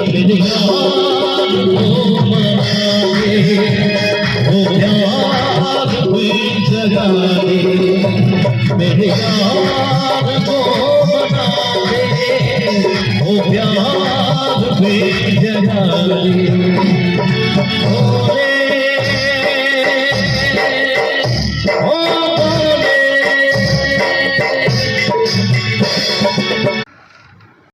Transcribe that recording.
मेरे यार को मनावे, वो प्यार कोई जगा दे। मेरे यार को मनावे, वो प्यार कोई जगा दे।